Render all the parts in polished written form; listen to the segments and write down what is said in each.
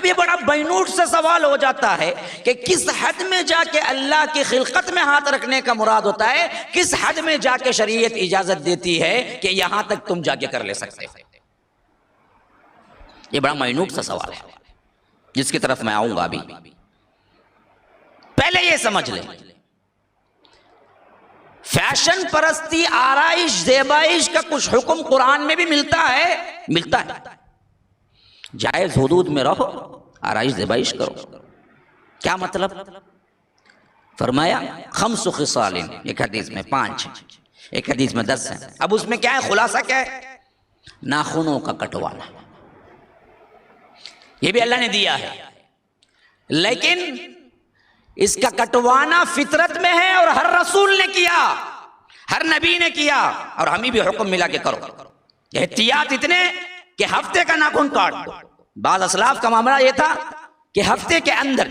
अब ये बड़ा बैनूट से सवाल हो जाता है कि किस हद में जाके अल्लाह की खिलकत में हाथ रखने का मुराद होता है, किस हद में जाके शरीयत इजाजत देती है कि यहां तक तुम जाके कर ले सकते हो। ये बड़ा बैनूट सा सवाल है जिसकी तरफ मैं आऊंगा अभी। पहले ये समझ ले, फैशन परस्ती, आराइश, ज़ेबाइश का कुछ हुक्म कुरान में भी मिलता है, मिलता है। जायज हुदूद में रहो, आराइश ज़ेबाइश करो। क्या मतलब? फरमाया खम्सु खिसालिन, एक हदीस में 5, एक हदीस में 10 है। अब उसमें क्या है, खुलासा क्या है? नाखूनों का कटवाना। ये भी अल्लाह ने दिया है, लेकिन इसका कटवाना फितरत में है और हर रसूल ने किया, हर नबी ने किया, और हमें भी हुक्म मिला के करो। एहतियात इतने कि हफ्ते का नाखून काट दो। बाज़ असलाफ का मामला यह था कि हफ्ते के अंदर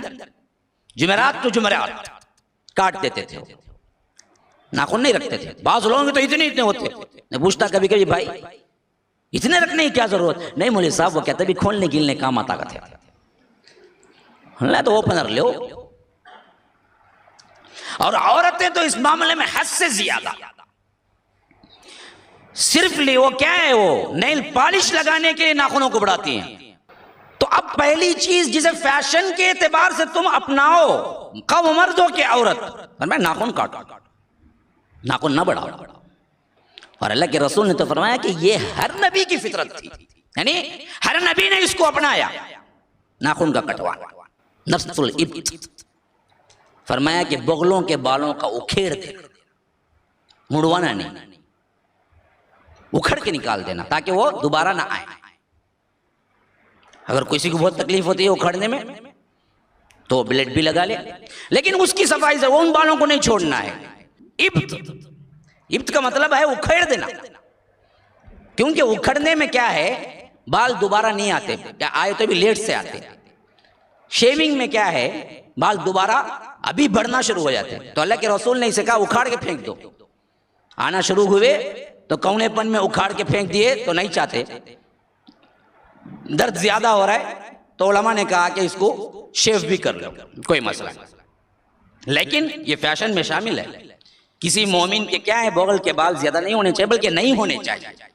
जुमेरात तो जुमेरात काट देते थे, नाखून नहीं रखते थे। बाज़ लोगों के तो इतने इतने होते। मैं पूछता कभी कभी, भाई इतने रखने की क्या जरूरत? नहीं मौलवी साहब, वो कहते भी खोलने गिलने काम आता थे। तो ओपनर लो। और औरतें तो इस मामले में हद से ज्यादा, सिर्फ ले वो क्या है, वो नेल पॉलिश लगाने के लिए नाखूनों को बढ़ाती हैं। तो अब पहली चीज जिसे फैशन के एतबार से तुम अपनाओ, कब मर्द हो के औरत, मैं नाखून काटो, नाखून ना बढ़ाओ। और अल्लाह के रसूल ने तो फरमाया कि ये हर नबी की फितरत थी, यानी हर नबी ने इसको अपनाया, नाखून का कटवाना। नफ्सुल इब्त, फरमाया कि बगलों के बालों का उखेड़ देना, मुड़वाना नहीं, उखड़ के निकाल देना ताकि वो दोबारा ना आए। अगर किसी को बहुत तकलीफ होती है उखड़ने में तो ब्लेड भी लगा ले, लेकिन उसकी सफाई से वो उन बालों को नहीं छोड़ना है। इब्त, इब्त का मतलब है उखेड़ देना, क्योंकि उखड़ने में क्या है, बाल दोबारा नहीं आते, या आए तो भी लेट से आते। शेविंग में क्या है, बाल दोबारा अभी बढ़ना शुरू हो जाते हैं। तो अल्लाह के रसूल ने इसे कहा उखाड़ के फेंक दो। आना शुरू हुए तो कौनेपन में उखाड़ के फेंक दिए तो नहीं चाहते, दर्द ज्यादा हो रहा है तो उलमा ने कहा कि इसको शेव भी कर लो, कोई मसला नहीं। लेकिन ये फैशन में शामिल है। किसी मोमिन के क्या है, बगल के बाल ज्यादा नहीं होने चाहिए, बल्कि नहीं होने चाहिए।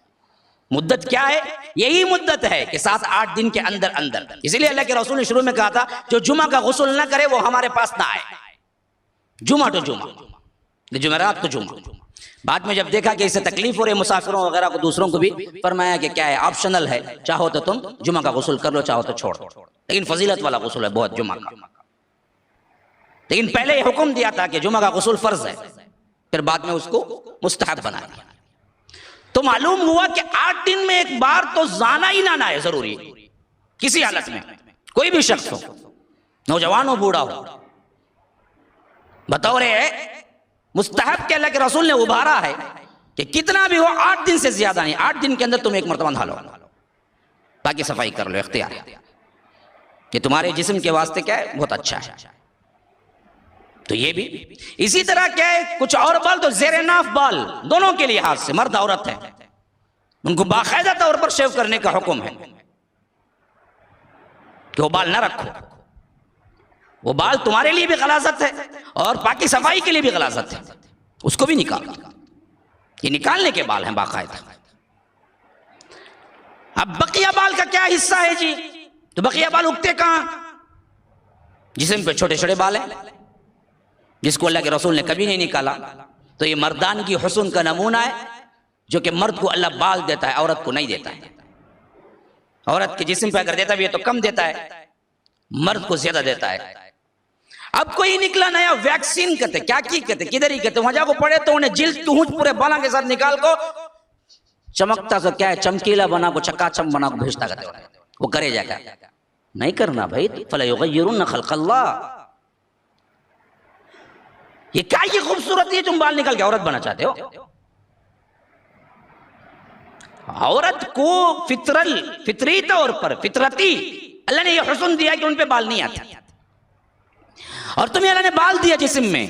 मुद्दत क्या है? यही मुद्दत है कि 7-8 दिन के अंदर अंदर। इसीलिए अल्लाह के रसूल ने शुरू में कहा था जो जुमा का गुस्ल ना करे वो हमारे पास ना आए। जुमा तो जुमा, जुमेरात तो जुमा। बाद में जब देखा कि इससे तकलीफ हो रही है मुसाफिरों वगैरह को, दूसरों को भी फरमाया कि क्या है, ऑप्शनल है, चाहो तो तुम जुमा का गुस्ल कर लो, चाहो तो छोड़ दो, लेकिन फजीलत वाला गुस्ल है बहुत जुमा का। लेकिन पहले ये हुक्म दिया था कि जुमा का गुस्ल फर्ज है, फिर बाद में उसको मुस्तहब बना दिया। तो मालूम हुआ कि 8 दिन में एक बार तो जाना ही नाना है, जरूरी किसी हालत में, कोई भी शख्स हो, नौजवान हो बूढ़ा हो, बतौर मुस्तहब के अल्लाह के रसूल ने उभारा है कि कितना भी हो 8 दिन से ज्यादा नहीं, 8 दिन के अंदर तुम एक मरतबा नहा लो, बाकी सफाई कर लो, इख्तियार है, ये तुम्हारे जिस्म के वास्ते क्या है, बहुत अच्छा है। तो ये भी इसी तरह क्या है, कुछ और बाल तो ज़ेरे नाफ बाल दोनों के लिहाज से, मर्द औरत है, उनको बाकायदा तौर पर शेव करने का हुक्म है कि वो बाल ना रखो। वो बाल तुम्हारे लिए भी गलाजत है और बाकी सफाई के लिए भी गलाजत है, उसको भी निकालो। ये निकालने के बाल हैं बाकायदा। अब बकिया बाल का क्या हिस्सा है जी? तो बकिया बाल उगते कहां? जिस्म पे छोटे छोटे बाल हैं जिसको अल्लाह के रसूल ने कभी नहीं निकाला। तो ये मर्दान की हुस्न का नमूना है, जो कि मर्द को अल्लाह बाल देता है, औरत को नहीं देता है। औरत के जिस्म पे अगर देता भी है तो कम देता है, मर्द को ज्यादा देता है। अब कोई निकला नया वैक्सीन कहते, क्या की कहते, किधर ही कहते, वहां जाको पड़े तो उन्हें जिल्द टूंच पूरे बाला के साथ निकाल को चमकता सा क्या है, चमकीला बना को, चकाचम बना को भेजता कहते, वो करे जाकर नहीं करना भाई। फला युगय्यिरुन खल्क़ल्लाह, ये क्या ये खूबसूरती है, तुम बाल निकाल के औरत बना चाहते हो। औरत को फितरी तौर पर, फितरती अल्लाह ने ये हुस्न दिया कि उन पे बाल नहीं आते, और तुम्हें अल्लाह ने बाल दिया जिस्म में।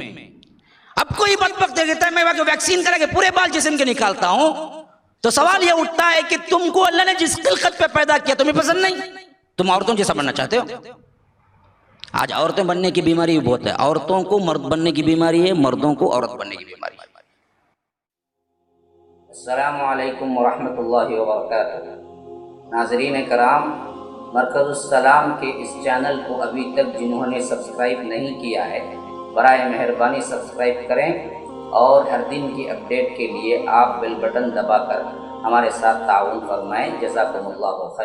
अब कोई बदबख्त कहता है मैं वैक्सीन करा के पूरे बाल जिस्म के निकालता हूं, तो सवाल यह उठता है कि तुमको अल्लाह ने जिस खिलकत पे पैदा किया तुम्हें पसंद नहीं, तुम औरतों जैसा बनना चाहते हो? आज औरतें बनने की बीमारी भी बहुत है। औरतों को मर्द बनने की बीमारी है, मर्दों को औरत बनने की बीमारी है। अस्सलामु अलैकुम वरहमतुल्लाहि वबरकातुहू। नाज़रीन कराम, मरकज़ुस्सलाम के इस चैनल को अभी तक जिन्होंने सब्सक्राइब नहीं किया है, बराए मेहरबानी सब्सक्राइब करें और हर दिन की अपडेट के लिए आप बेल बटन दबाकर हमारे साथ ताउन फरमाएं। जज़ाकुमुल्लाहु खैर।